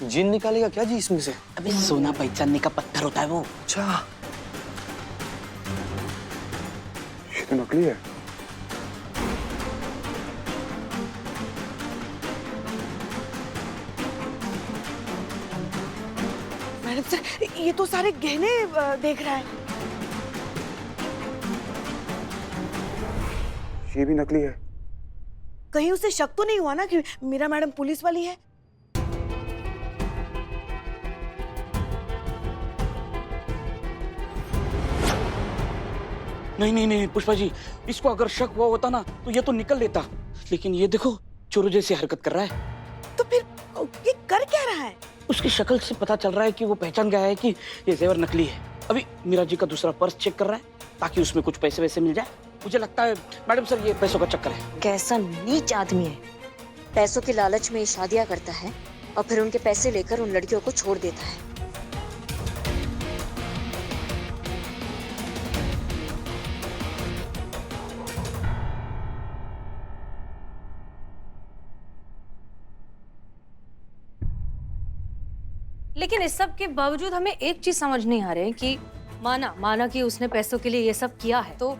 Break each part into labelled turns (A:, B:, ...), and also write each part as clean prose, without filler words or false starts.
A: जिन निकालेगा क्या जी इसमें से?
B: अबे सोना पहचानने का पत्थर होता है वो।
A: अच्छा, ये तो नकली है।
C: मैडम सर, ये तो सारे गहने देख रहा है।
A: ये भी नकली है।
C: कहीं उसे शक तो नहीं हुआ ना कि मीरा मैडम पुलिस वाली है?
B: नहीं नहीं नहीं पुष्पा जी, इसको अगर शक हुआ होता ना तो ये तो निकल लेता, लेकिन ये देखो चोरों जैसी हरकत कर रहा है।
C: तो फिर ये कर क्या रहा है?
B: उसकी शक्ल से पता चल रहा है कि वो पहचान गया है कि ये जेवर नकली है। अभी मीरा जी का दूसरा पर्स चेक कर रहा है ताकि उसमें कुछ पैसे वैसे मिल जाए। मुझे लगता है मैडम सर ये पैसों का चक्कर है।
D: कैसा नीच आदमी है, पैसों के लालच में शादियां करता है और फिर उनके पैसे लेकर उन लड़कियों को छोड़ देता है।
E: लेकिन इस सब के बावजूद हमें एक चीज समझ नहीं आ रही कि माना कि उसने पैसों के लिए ये सब किया है, तो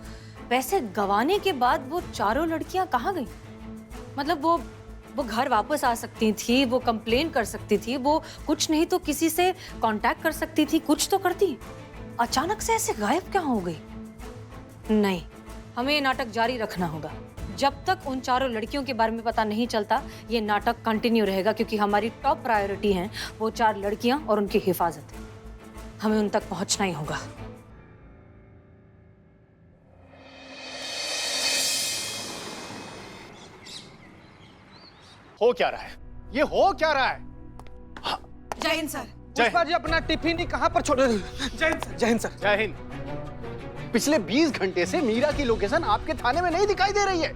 E: पैसे गंवाने के बाद वो चारों लड़कियां कहाँ गई? मतलब वो घर वापस आ सकती थी, वो कंप्लेन कर सकती थी, वो कुछ नहीं तो किसी से कांटेक्ट कर सकती थी, कुछ तो करती। अचानक से ऐसे गायब क्या हो गई? नहीं, हमें ये नाटक जारी रखना होगा। जब तक उन चारों लड़कियों के बारे में पता नहीं चलता ये नाटक कंटिन्यू रहेगा, क्योंकि हमारी टॉप प्रायोरिटी है वो 4 लड़कियां और उनकी हिफाजत। हमें उन तक पहुंचना ही होगा।
F: हो क्या रहा है? ये हो क्या रहा है?
C: जय हिंद सर।
A: पुष्पा जी अपना टिफिन ही कहाँ पर छोड़े? जय हिंद सर। जय हिंद सर।
F: जय हिंद। पिछले 20 घंटे से मीरा की लोकेशन आपके थाने में नहीं दिखाई दे रही है।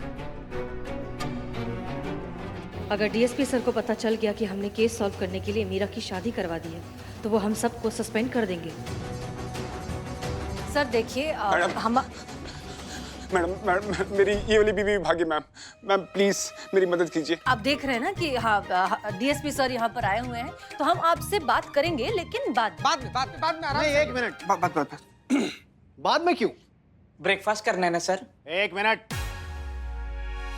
E: अगर डीएसपी सर को पता चल गया कि हमने केस सॉल्व करने के लिए मीरा की शादी करवा दी है तो वो हम सबको सस्पेंड कर देंगे। सर देखिए हम
A: मैडम मेरी ये वाली बीवी भागी। मैम प्लीज मेरी मदद कीजिए।
E: आप देख रहे हैं ना कि हाँ डीएसपी सर यहाँ पर आए हुए हैं, तो हम आपसे बात करेंगे, लेकिन बाद
A: में आराम
F: नहीं,
A: से।
F: एक मिनट।
A: बात
F: बाद में क्यों?
B: ब्रेकफास्ट करना है ना सर?
F: एक मिनट।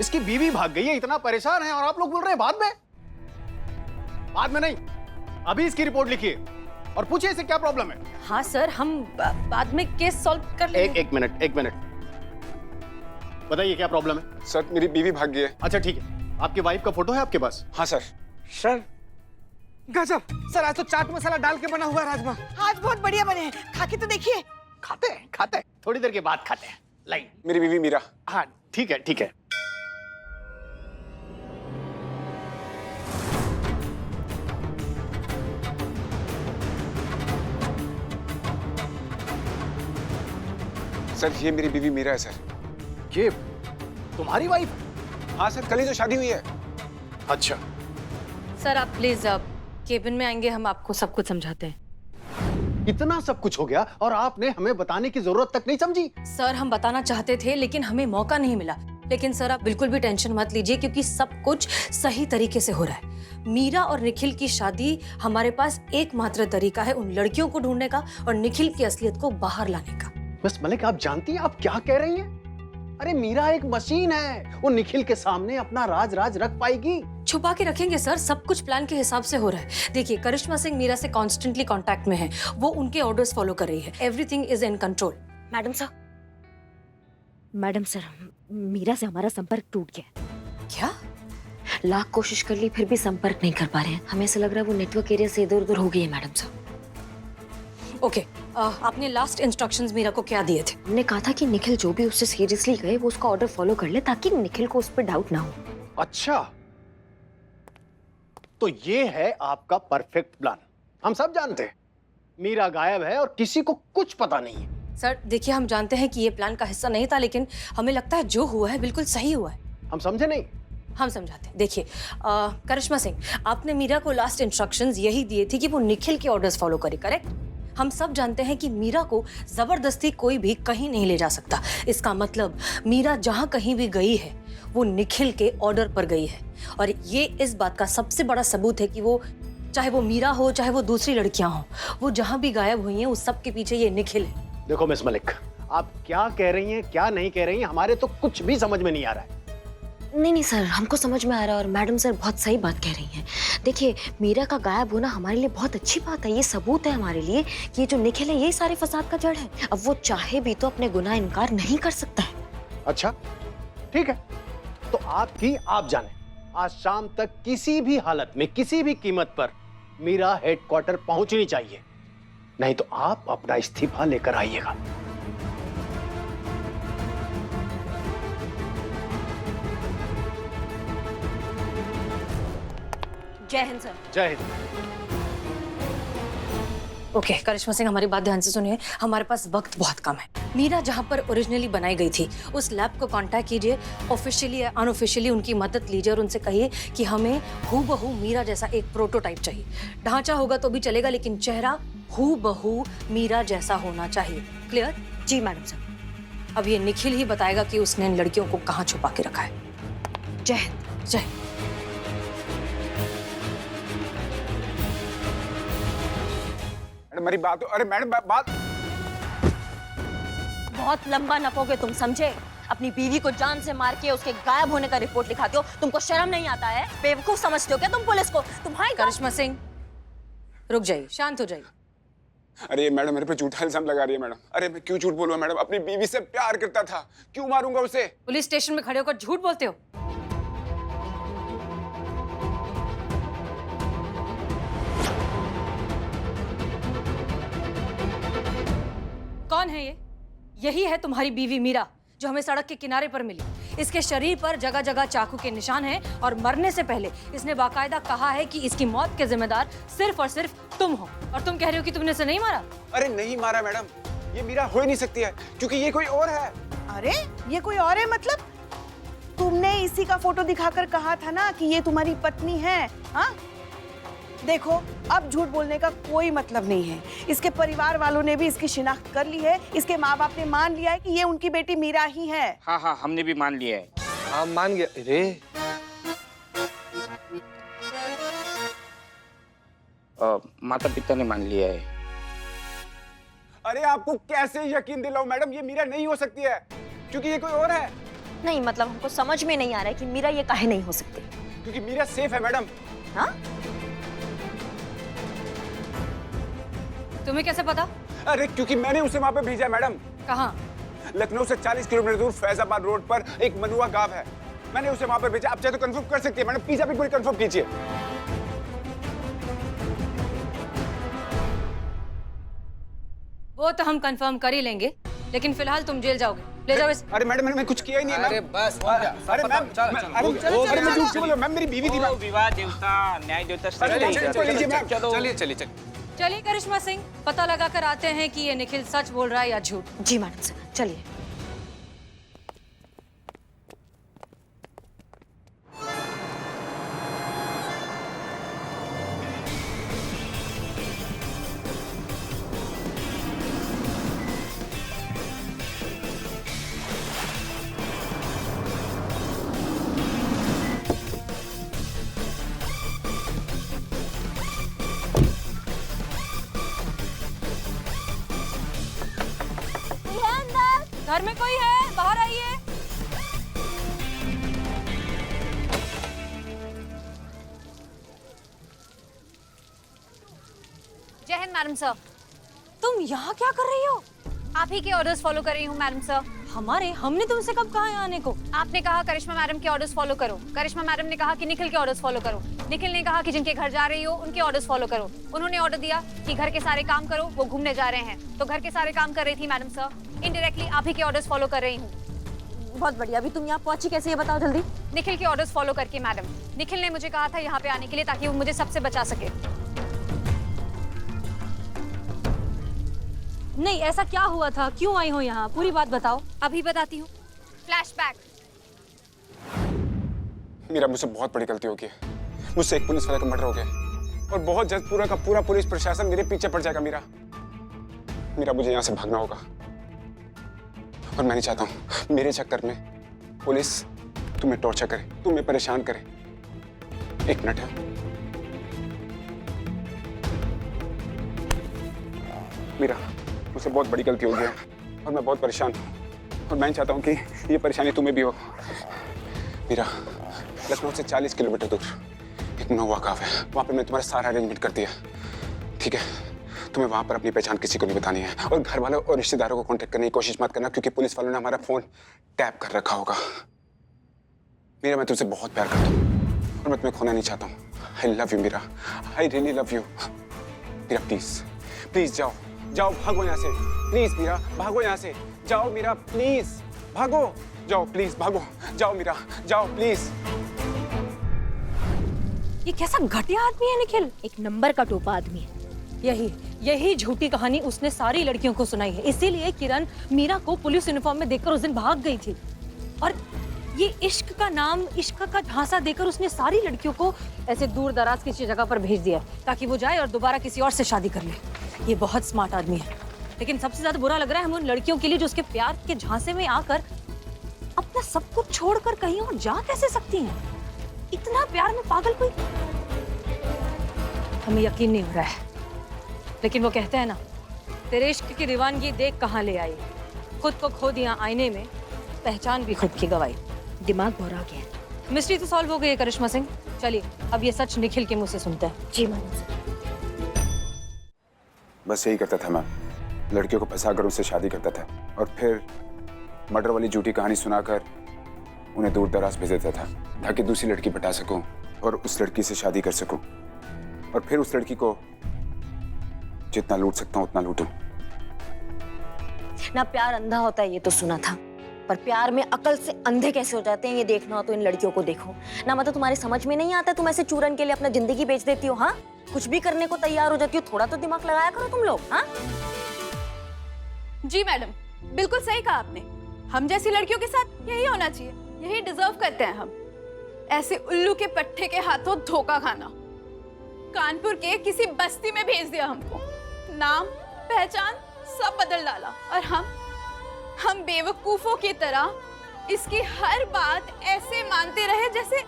F: इसकी बीवी भाग गई है, इतना परेशान है और आप लोग बोल रहे हैं बाद में? बाद में नहीं, अभी इसकी रिपोर्ट लिखिए और पूछिए इसे क्या प्रॉब्लम है।
E: हाँ सर, हम बाद में केस सॉल्व कर लेंगे।
F: एक मिनट बताइए क्या प्रॉब्लम है?
A: सर मेरी बीवी भाग गई है।
F: अच्छा ठीक है, आपकी वाइफ का फोटो है आपके पास?
A: हाँ सर।
B: सर
A: गजब सर, आज तो चाट मसाला डाल के बना हुआ है राजमा।
C: आज बहुत बढ़िया बने हैं, खा के तो देखिए।
F: खाते हैं थोड़ी देर के बाद खाते हैं। लाइन।
A: मेरी बीवी मीरा।
F: हाँ ठीक है।
A: सर ये मेरी बीवी मीरा है सर।
F: ये तुम्हारी वाइफ?
A: हाँ सर, कल ही तो शादी हुई है।
F: अच्छा।
E: सर आप प्लीज केबिन में आएंगे, हम आपको सब कुछ समझाते हैं।
F: इतना सब कुछ हो गया और आपने हमें बताने की जरूरत तक नहीं समझी?
E: सर हम बताना चाहते थे लेकिन हमें मौका नहीं मिला। लेकिन सर आप बिल्कुल भी टेंशन मत लीजिए, क्योंकि सब कुछ सही तरीके से हो रहा है। मीरा और निखिल की शादी, हमारे पास एकमात्र तरीका है उन लड़कियों को ढूंढने का और निखिल की असलियत को बाहर लाने का।
F: मिस मलिक, आप जानती हैं आप क्या कह रही हैं? अरे मीरा एक मशीन है, वो निखिल के सामने अपना राज रख पाएगी।
E: छुपा के रखेंगे सर, सब कुछ प्लान के हिसाब से हो रहा है। देखिए करिश्मा सिंह मीरा से कॉन्स्टेंटली कांटेक्ट में है, वो उनके ऑर्डर्स फॉलो कर रही है। Everything is in control.
D: Madam sir, Meera से हमारा संपर्क टूट गया।
E: क्या?
D: लाख कोशिश कर ली फिर भी संपर्क नहीं कर पा रहे हैं। हमें ऐसा लग रहा है वो नेटवर्क एरिया से इधर उधर हो गई है मैडम सर।
E: ओके, आपने लास्ट इंस्ट्रक्शंस मीरा को क्या दिए थे?
D: हमने कहा था कि निखिल जो भी उससे सीरियसली कहे वो उसका ऑर्डर फॉलो कर ले, ताकि निखिल को उस पर डाउट ना हो।
F: अच्छा, तो ये है आपका परफेक्ट प्लान। हम सब जानते हैं मीरा गायब है और किसी को कुछ पता नहीं है।
E: सर देखिए, हम जानते हैं कि ये प्लान का हिस्सा नहीं था, लेकिन हमें लगता है जो हुआ है बिल्कुल सही हुआ है।
F: हम समझे नहीं?
E: हम समझाते हैं। देखिए करिश्मा सिंह, आपने मीरा को लास्ट इंस्ट्रक्शंस यही दिए थे कि वो निखिल के ऑर्डर्स फॉलो करे, करेक्ट? हम सब जानते हैं कि मीरा को जबरदस्ती कोई भी कहीं नहीं ले जा सकता। इसका मतलब मीरा जहां कहीं भी गई है वो निखिल के ऑर्डर पर गई है, और ये इस बात का सबसे बड़ा सबूत है कि वो चाहे वो मीरा हो चाहे वो दूसरी लड़कियां हो, वो जहां भी गायब हुई हैं उस सब के पीछे ये निखिल है।
F: देखो मिस मलिक, आप क्या कह रही हैं क्या नहीं कह रही हैं, हमारे तो कुछ भी समझ में नहीं आ रहा है।
D: नहीं सर, हमको समझ में आ रहा है और मैडम सर बहुत सही बात कह रही हैं। देखिए, मीरा का गायब होना हमारे लिए बहुत अच्छी बात है। ये सबूत है हमारे लिए कि ये जो निखिल है यही सारे फसाद का जड़ है। अब वो चाहे भी तो अपने गुनाह इनकार नहीं कर सकता है।
F: अच्छा ठीक है, तो आपकी आप जाने, आज शाम तक किसी भी हालत में किसी भी कीमत पर मीरा हेडक्वार्टर पहुंचनी चाहिए, नहीं तो आप अपना इस्तीफा लेकर आइएगा।
D: जय हिंद सर।
F: जय हिंद।
E: ओके, करिश्मा सिंह हमारी बात ध्यान से सुनिए, हमारे पास वक्त बहुत कम है। मीरा जहां पर ओरिजिनली बनाई गई थी उस लैब को कांटेक्ट कीजिए, ऑफिशियली या अनऑफिशियली उनकी मदद लीजिए और उनसे कहिए कि हमें हूबहू मीरा जैसा एक प्रोटोटाइप चाहिए। ढांचा होगा तो भी चलेगा लेकिन चेहरा हूबहू मीरा जैसा होना चाहिए। क्लियर?
D: जी मैडम सर।
E: अब ये निखिल ही बताएगा कि उसने इन लड़कियों को कहाँ छुपा के रखा है।
D: जय हिंद।
E: जय।
G: मेरी बात, अरे मैडम बात।
D: बहुत लंबा नपोगे तुम, समझे? अपनी बीवी को जान से मार के उसके गायब होने का रिपोर्ट लिखाते हो। तुमको शर्म नहीं आता है? बेवकूफ समझते हो क्या तुम पुलिस को? तुम्हारी
E: करिश्मा सिंह रुक जाइए, शांत हो जाइए।
G: अरे मैडम मेरे पे झूठा इल्जाम लगा रही है मैडम। अरे मैं क्यों झूठ बोलूंगा मैडम, अपनी बीवी से प्यार करता था, क्यों मारूंगा उसे?
E: पुलिस स्टेशन में खड़े होकर झूठ बोलते हो। कौन है ये? यही है तुम्हारी बीवी मीरा जो हमें सड़क के किनारे पर मिली। इसके शरीर पर जगह जगह चाकू के निशान हैं और मरने से पहले इसने बाकायदा कहा है कि इसकी मौत के जिम्मेदार सिर्फ और सिर्फ तुम हो, और तुम कह रहे हो कि तुमने इसे नहीं मारा।
G: अरे नहीं मारा मैडम, ये मीरा हो ही नहीं सकती है क्योंकि ये कोई और है।
C: अरे ये कोई और है मतलब? तुमने इसी का फोटो दिखाकर कहा था ना कि ये तुम्हारी पत्नी है। हाँ देखो, अब झूठ बोलने का कोई मतलब नहीं है। इसके परिवार वालों ने भी इसकी शिनाख्त कर ली है। इसके माँ बाप ने मान लिया है कि ये उनकी बेटी मीरा ही है।
B: हाँ हाँ, हमने भी मान लिया है।
A: हाँ मान गया। अरे
B: माता पिता ने मान लिया है।
G: अरे आपको कैसे यकीन दिलाऊं मैडम, ये मीरा नहीं हो सकती है क्योंकि ये कोई और है।
D: नहीं मतलब हमको समझ में नहीं आ रहा है कि मीरा ये काहे नहीं हो सकती।
G: क्योंकि मीरा सेफ है मैडम।
D: हाँ?
E: तुम्हें कैसे पता?
G: अरे क्योंकि मैंने उसे वहां पे भेजा है मैडम।
E: कहाँ?
G: लखनऊ से 40 किलोमीटर दूर फैजाबाद रोड पर एक मनुआ गांव है, मैंने उसे वहां पर भेजा। आप चाहे तो कंफर्म कर सकती है मैडम, प्लीज आप एक बार कंफर्म कीजिए।
E: वो तो हम कंफर्म कर ही लेंगे, लेकिन फिलहाल तुम जेल जाओगे। ले जाओ इसे।
G: अरे मैडम मैंने कुछ किया ही नहीं है।
A: अरे बस हो गया।
G: अरे मैम, अरे मैं झूठ क्यों बोल रहा हूं? मैम मेरी बीवी थी मैम।
B: विवाह देवता न्याय देवता
G: चलिए।
E: चलिए करिश्मा सिंह, पता लगा कर आते हैं कि ये निखिल सच बोल रहा है या झूठ।
D: जी मैडम सर, चलिए।
E: घर में कोई है? बाहर आइए।
H: जय हिंद मैडम सर।
E: तुम यहाँ क्या कर रही हो?
H: आप ही के ऑर्डर्स फॉलो कर रही हूँ मैडम सर।
E: हमारे? हमने तुमसे कब कहा यहाँ आने को?
H: आपने कहा करिश्मा मैडम के ऑर्डर्स फॉलो करो। करिश्मा मैडम ने कहा कि निखिल के ऑर्डर्स फॉलो करो। निखिल ने कहा कि जिनके घर जा रही हो उनके ऑर्डर्स फॉलो करो। उन्होंने ऑर्डर दिया कि घर के सारे काम करो, वो घूमने जा रहे हैं तो घर के सारे काम कर रही थी मैडम सर। इनडायरेक्टली आप ही के ऑर्डर्स फॉलो कर रही हूँ।
D: बहुत बढ़िया। अभी तुम यहाँ पहुंची कैसे, ये बताओ जल्दी।
H: निखिल के ऑर्डर्स फॉलो करके मैडम। निखिल ने मुझे कहा था यहाँ पे आने के लिए ताकि वो मुझे सबसे बचा सके।
E: नहीं, ऐसा क्या हुआ था? क्यों आई हो यहाँ? पूरी बात बताओ।
H: अभी बताती हूँ। फ्लैशबैक।
G: मीरा, मुझसे बहुत बड़ी गलती हो गई है। मुझसे एक पुलिस वाले का मर्डर हो गया और बहुत जल्द पूरा का पूरा पुलिस प्रशासन मेरे पीछे पड़ जाएगा। मीरा मुझे यहाँ से भागना होगा और मैं नहीं चाहता हूँ मेरे चक्कर में पुलिस तुम्हें टॉर्चर करे, तुम्हें परेशान करे। एक मिनट है, मीरा, मुझसे बहुत बड़ी गलती हो गई है और मैं बहुत परेशान हूँ और मैं चाहता हूँ कि ये परेशानी तुम्हें भी हो। मीरा, लखनऊ से 40 किलोमीटर दूर एक मनोवा गाँव है, वहाँ पे मैंने तुम्हारा सारा अरेंजमेंट कर दिया, ठीक है? तुम्हें वहाँ पर अपनी पहचान किसी को नहीं बतानी है और घर वालों और रिश्तेदारों को कांटेक्ट करने की कोशिश मत करना, क्योंकि पुलिस वालों ने हमारा फोन टैप कर रखा होगा। मीरा, मैं तुझसे बहुत प्यार करता हूँ और मैं तुम्हें खोना नहीं चाहता हूँ। I love you Meera, I really love you. Meera please, please जाओ, जाओ, भागो यहाँ से, प्लीज मीरा, भागो यहाँ से, जाओ मीरा, प्लीज भागो, जाओ प्लीज, भागो, जाओ मीरा, जाओ प्लीज।
E: ये कैसा घटिया आदमी है निखिल, एक नंबर का टोपा आदमी है। यही झूठी कहानी उसने सारी लड़कियों को सुनाई है, इसीलिए किरण मीरा को पुलिस यूनिफॉर्म में देखकर उस दिन भाग गई थी। और ये इश्क का नाम, इश्क का झांसा देकर उसने सारी लड़कियों को ऐसे दूर दराज किसी जगह पर भेज दिया ताकि वो जाए और दोबारा किसी और से शादी कर ले। ये बहुत स्मार्ट आदमी है, लेकिन सबसे ज्यादा बुरा लग रहा है हम उन लड़कियों के लिए जो उसके प्यार के झांसे में आकर अपना सब कुछ छोड़कर कहीं और जा कैसे सकती हैं। इतना प्यार में पागल कोई, हमें यकीन नहीं हो रहा है। लेकिन वो कहते हैं ना, तेरे इश्क की दीवानगी देख कहाँ ले आई, खुद को खो दिया आईने में, पहचान भी खुद की गवाई। दिमाग भरा गया। मिस्ट्री तो सॉल्व हो गई है करिश्मा सिंह, चलिए अब ये सच निखिल के मुंह से सुनते हैं।
D: जी मैडम।
G: बस यही करता था मैं, लड़कियों को फंसाकर उससे शादी करता था और फिर मर्डर वाली झूठी कहानी सुनाकर उन्हें दूर दराज भेज देता था ताकि दूसरी लड़की पटा सकूं और उस लड़की से शादी कर सकूं और फिर उस लड़की को जितना लूट सकता हूं उतना लूटूं।
D: ना प्यार अंधा होता है ये तो सुना था, पर प्यार में अकल से अंधे कैसे हो जाते हैं ये देखना हो तो इन लड़कियों को देखो ना। मतलब तुम्हारे समझ में नहीं आता, तुम ऐसे चूरन के लिए अपना जिंदगी बेच देती हो। हाँ, कुछ भी करने को तैयार हो जाती हो, थोड़ा तो दिमाग लगाया करो तुम लोग। हाँ
C: जी मैडम, बिल्कुल सही कहा आपने। हम जैसी लड़कियों के साथ यही होना चाहिए, यही डिजर्व करते हैं हम। ऐसे उल्लू के पट्टे के हाथों धोखा खाना। कानपुर के किसी बस्ती में भेज दिया हमको, नाम पहचान सब बदल डाला और हम बेवकूफों की तरह इसकी हर बात ऐसे मानते रहे जैसे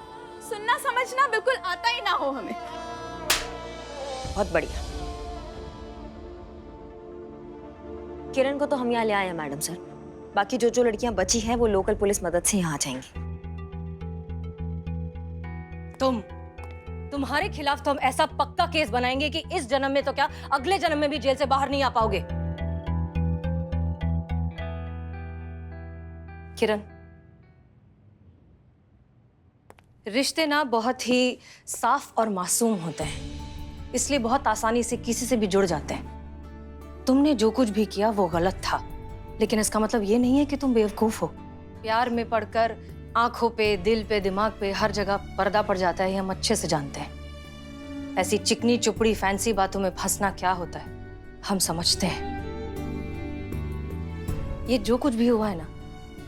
C: सुनना समझना बिल्कुल आता ही ना हो हमें।
D: बहुत बढ़िया। किरण को तो हम यहाँ ले आए हैं मैडम सर, बाकी जो लड़कियां बची हैं वो लोकल पुलिस मदद से यहाँ आ जाएंगी।
E: तुम्हारे खिलाफ तो हम ऐसा पक्का केस बनाएंगे कि इस जन्म में तो क्या अगले जन्म में भी जेल से बाहर नहीं आ पाओगे। किरण, रिश्ते ना बहुत ही साफ और मासूम होते हैं, इसलिए बहुत आसानी से किसी से भी जुड़ जाते हैं। तुमने जो कुछ भी किया वो गलत था, लेकिन इसका मतलब ये नहीं है कि तुम बेवकूफ हो। प्यार में पड़कर आंखों पे, दिल पे, दिमाग पे हर जगह पर्दा पड़ जाता है, ये हम अच्छे से जानते हैं। ऐसी चिकनी चुपड़ी फैंसी बातों में फंसना क्या होता है हम समझते हैं। ये जो कुछ भी हुआ है ना,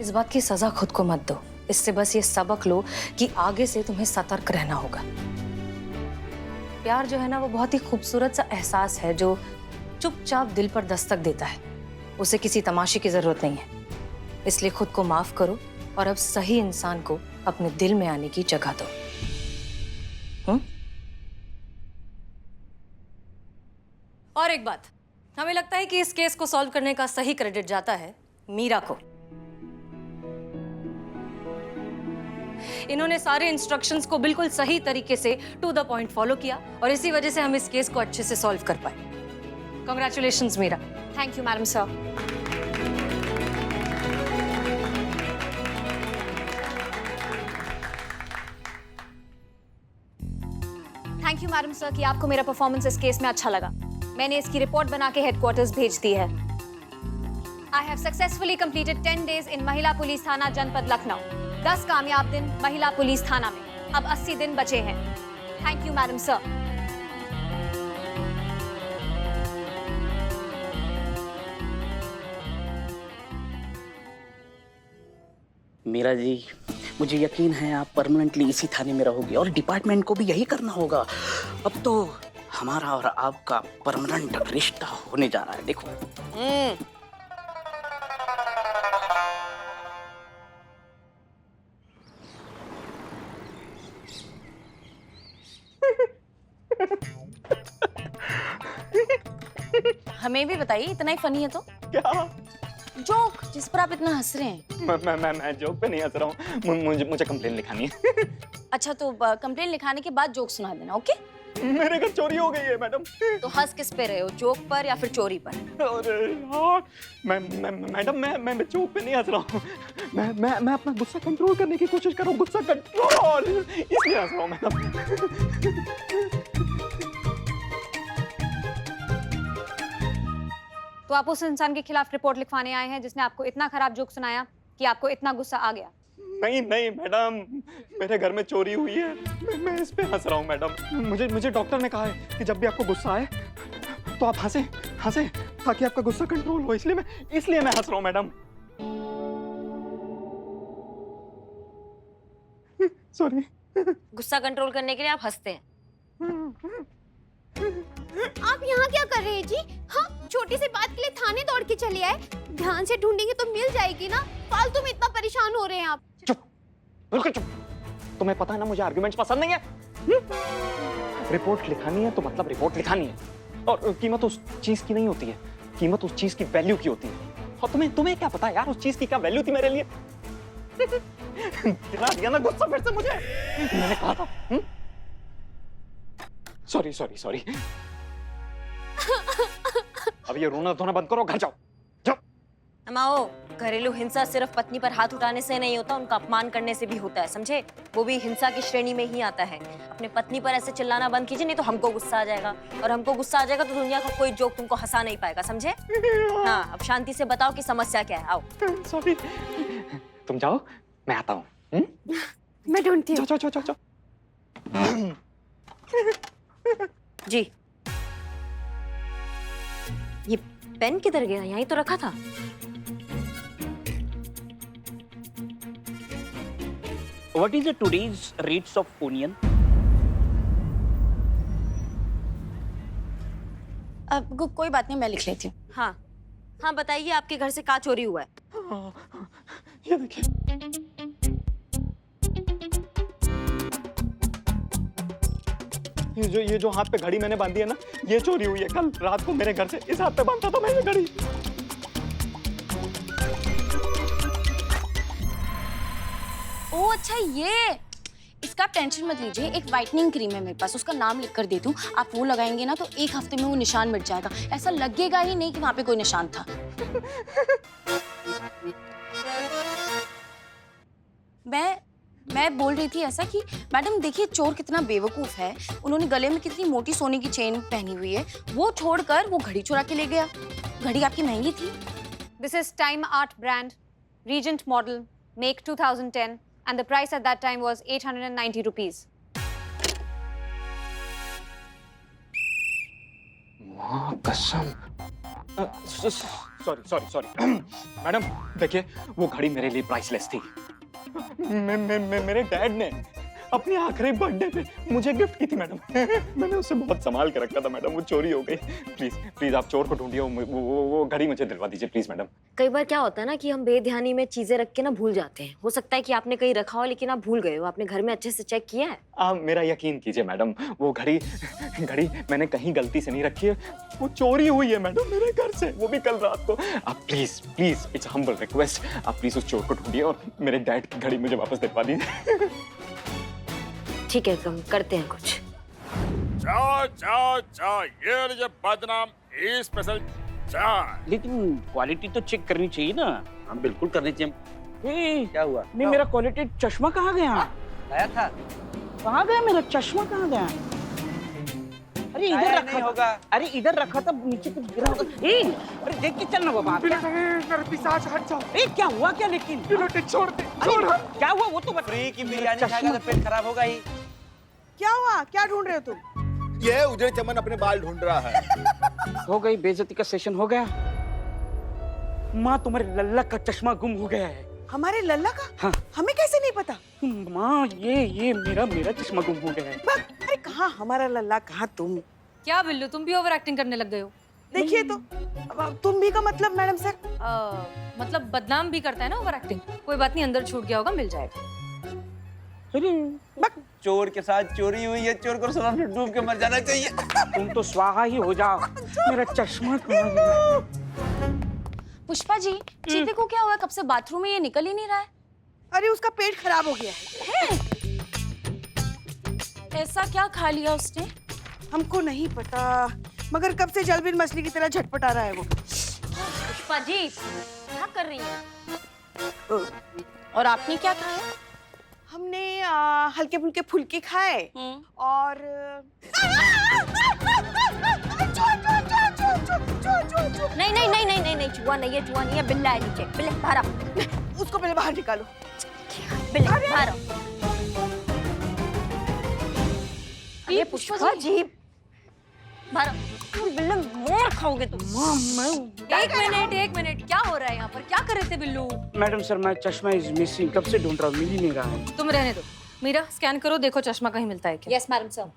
E: इस बात की सजा खुद को मत दो, इससे बस ये सबक लो कि आगे से तुम्हें सतर्क रहना होगा। प्यार जो है ना वो बहुत ही खूबसूरत सा एहसास है जो चुपचाप दिल पर दस्तक देता है, उसे किसी तमाशे की जरूरत नहीं है। इसलिए खुद को माफ करो और अब सही इंसान को अपने दिल में आने की जगह दो। और एक बात, हमें लगता है कि इस केस को सॉल्व करने का सही क्रेडिट जाता है मीरा को। इन्होंने सारे इंस्ट्रक्शंस को बिल्कुल सही तरीके से टू द पॉइंट फॉलो किया और इसी वजह से हम इस केस को अच्छे से सॉल्व कर पाए। Congratulations Meera.
H: Thank you madam sir. Thank you madam sir कि आपको मेरा परफॉर्मेंस इस केस में अच्छा लगा। मैंने इसकी रिपोर्ट बना के हेडक्वार्टर्स भेज दी है। I have successfully completed 10 days in महिला पुलिस थाना जनपद लखनऊ। 10 कामयाब दिन महिला पुलिस थाना में। अब 80 दिन बचे हैं। Thank you madam sir.
B: Meera ji, मुझे यकीन है आप परमानेंटली इसी थाने में रहोगे और डिपार्टमेंट को भी यही करना होगा। अब तो हमारा और आपका परमानेंट रिश्ता होने जा रहा है। देखो
D: हमें भी बताइए, इतना ही फनी है तो।
G: क्या?
D: जोक जिस पर आप इतना हंस रहे हैं।
G: मैं जोक पे नहीं हंस रहा हूँ, मुझे कंप्लेन लिखानी है।
D: अच्छा तो कंप्लेन लिखाने के बाद जोक सुना देना, ओके?
G: मेरे घर चोरी हो गई है मैडम।
D: तो हंस किस पे रहे हो, जोक पर या फिर चोरी पर?
G: अरे यार, मैडम मैं जोक पे नहीं हंस रहा हूँ। मैं अपना गुस्सा कंट्रोल करने की कोशिश कर रहा हूँ, गुस्सा कंट्रोल, इसलिए हंस रहा हूँ मैडम।
H: तो आप उस इंसान के खिलाफ रिपोर्ट लिखवाने आए हैं जिसने आपको इतना खराब जोक सुनाया कि आपको इतना गुस्सा आ गया?
G: नहीं मैडम, मेरे घर में चोरी हुई है, मैं इस पे हंस रहा हूँ मैडम। मुझे डॉक्टर ने कहा है कि जब भी आपको गुस्सा आए तो आप हंसे ताकि आपका गुस्सा कंट्रोल हो, इसलिए मैं हंस रहा हूँ मैडम। सॉरी।
D: गुस्सा कंट्रोल करने के लिए आप हंसते हैं।
I: आप यहाँ क्या कर रहे हैं जी? हाँ, छोटी सी बात के लिए थाने दौड़ के चले आए। ध्यान से ढूंढेंगे तो मिल जाएगी ना। फालतू में इतना परेशान हो रहे हैं आप।
G: चुप, बिल्कुल चुप। तुम्हें पता है ना मुझे आर्गुमेंट्स पसंद नहीं है। रिपोर्ट लिखानी है तो मतलब रिपोर्ट लिखानी है, और कीमत उस चीज की नहीं होती है, कीमत उस चीज की वैल्यू की होती है। और तुम्हें क्या पता यार उस चीज की क्या वैल्यू थी मेरे लिए? दिला दिया ना गुस्सा फिर से मुझे। मैंने कहा था। सॉरी। अब ये रोना धोना बंद करो, घर जाओ।
D: अमाओ, घरेलू हिंसा सिर्फ पत्नी पर हाथ उठाने से नहीं होता, उनका अपमान करने से भी होता है, समझे? वो भी हिंसा की श्रेणी में ही आता है। अपने पत्नी पर ऐसे चिल्लाना बंद कीजिए, नहीं तो हमको गुस्सा आ जाएगा, और हमको गुस्सा आ जाएगा तो दुनिया का कोई जोक तुमको हंसा नहीं पाएगा, समझे? हाँ, अब शांति से बताओ कि समस्या क्या है। आओ।
G: सॉरी, तुम जाओ, मैं आता हूँ।
I: मैं ढूंढती हूँ।
G: जाओ।
D: जी, ये पेन किधर गया? यहीं तो रखा था।
B: What is the today's rates of onion?
D: अब कोई बात नहीं, मैं लिख लेती हूँ। हाँ, बताइए आपके घर से क्या चोरी हुआ है?
G: ये देखिए। ये जो हाथ पे घड़ी मैंने बांधी है ना, ये चोरी हुई है। कल रात को मेरे घर से इस हाथ पे बांधा था मैंने घड़ी।
D: ओह अच्छा, ये इसका टेंशन मत लीजिए। एक व्हाइटनिंग क्रीम है मेरे पास, उसका नाम लिख कर दे दूं, आप वो लगाएंगे ना तो 1 हफ्ते में वो निशान मिट जाएगा। ऐसा लगेगा ही नहीं कि वहां पे कोई निशान था। मैं बोल रही थी ऐसा कि मैडम देखिए चोर कितना बेवकूफ है, उन्होंने गले में कितनी मोटी सोने की चेन पहनी हुई है, वो छोड़कर वो घड़ी चुरा के ले गया। घड़ी आपकी महंगी थी।
H: This is Time Art brand, Regent model, make 2010, and the price at that time was 890 rupees.
G: माँ कसम। सॉरी। मैडम देखिए, वो घड़ी मेरे लिए प्राइसलेस थी। मेरे डैड ने अपने आखिरी बर्थडे पे मुझे गिफ्ट की थी मैडम। मैंने उसे बहुत संभाल के रखा था मैडम, वो चोरी हो गई। प्लीज आप चोर को ढूंढिए, वो घड़ी मुझे दिलवा दीजिए प्लीज मैडम।
D: कई बार क्या होता है ना कि हम बेध्यानी में चीजें रख के ना भूल जाते हैं। हो सकता है कि आपने कहीं रखा हो लेकिन आप भूल गए हो। आपने घर में अच्छे से चेक किया है?
G: आप मेरा यकीन कीजिए मैडम, वो घड़ी मैंने कहीं गलती से नहीं रखी है, वो चोरी हुई है मैडम मेरे घर से, वो भी कल रात को। आप प्लीज इट्स हम्बल रिक्वेस्ट, आप प्लीज उस चोर को ढूंढिए और मेरे डैड की घड़ी मुझे वापस दिलवा दीजिए।
D: ठीक है, कम करते हैं कुछ।
J: चाय ये लीजिए बदनाम स्पेशल चाय।
B: लेकिन क्वालिटी तो चेक करनी चाहिए ना।
K: हम बिल्कुल करनी चाहिए। क्या हुआ?
B: नहीं, मेरा क्वालिटी चश्मा कहाँ गया?
K: आया था।
B: कहाँ गया मेरा चश्मा? कहाँ गया? अरे इधर रखा होगा। अरे इधर रखा था, नीचे तो गिरा होगा। अरे देख के चलना बाबा।
A: मेरे पिशाच हट जाओ।
B: क्या हुआ क्या? लेकिन
A: छोड़ दे।
B: क्या हुआ वो तो
K: फ्री की बिरयानी खाएगा तो पेट खराब होगा ही।
C: क्या हुआ? क्या ढूंढ रहे हो तुम?
J: ये उजड़े चमन अपने बाल ढूंढ रहा है।
B: हो गई बेइज्जती का सेशन हो गया। माँ, तुम्हारे लल्ला का चश्मा गुम हो गया है।
C: हमारे लल्ला का?
B: हाँ।
C: हमें कैसे नहीं पता?
B: माँ, ये मेरा चश्मा गुम हो गया है।
C: अरे कहाँ हमारा लल्ला, कहाँ तुम?
E: क्या बिल्लू, तुम भी ओवर एक्टिंग करने लग गए हो।
C: देखिए तो, अब तुम भी का मतलब मैडम सर?
E: मतलब बदनाम भी करता है ना ओवर एक्टिंग। कोई बात नहीं, अंदर छूट गया होगा, मिल जाएगा।
K: चोर के साथ चोरी हुई है, चोर को समुद्र में डूब के मर जाना चाहिए।
A: तुम तो स्वाहा ही हो जाओ। मेरा चश्मा कहाँ गया?
E: पुष्पा जी, चीते को क्या हुआ? कब से बाथरूम में ये निकल ही नहीं रहा है।
C: अरे उसका पेट खराब हो गया है।
E: ऐसा क्या खा लिया उसने?
C: हमको नहीं पता, मगर कब से जलबिन मछली की तरह झटपटा रहा है वो।
E: पुष्पा जी, क्या कर रही हैं? और आपने क्या खाया?
C: हमने हल्के फुल्के फुल्के खाए और
E: नहीं नहीं नहीं नहीं नहीं नहीं, चूहा नहीं है, चूहा नहीं है, बिल्ला है नीचे। बिल्ला बाहर आओ।
C: उसको पहले बाहर निकालो।
E: बिल्ला बाहर आओ। ये पुष्पा जी, बाहर आओ। बिल्लू मोर खाओगे तुम। एक मिनट, क्या हो रहा है यहाँ पर? क्या कर रहे थे बिल्लू?
A: मैडम सर, मैं चश्मा इज मिसिंग, कब से ढूंढ रहा हूँ, मिल ही नहीं रहा है।
E: तुम रहने दो। मीरा, स्कैन करो, देखो चश्मा कहीं मिलता है क्या।
H: Yes madam sir.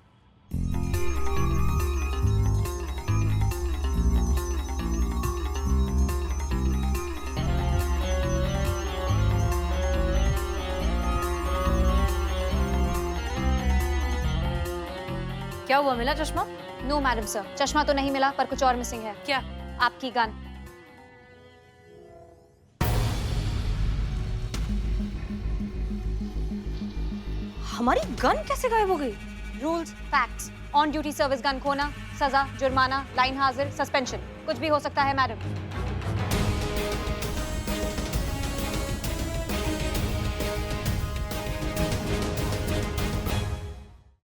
E: क्या हुआ, मिला चश्मा?
H: नो मैडम सर, चश्मा तो नहीं मिला, पर कुछ और मिसिंग है।
E: क्या?
H: आपकी गन।
E: हमारी गन कैसे गायब हो गई?
H: Rules, facts, on duty service gun खोना, सजा, जुर्माना, लाइन हाजिर, सस्पेंशन, कुछ भी हो सकता है मैडम।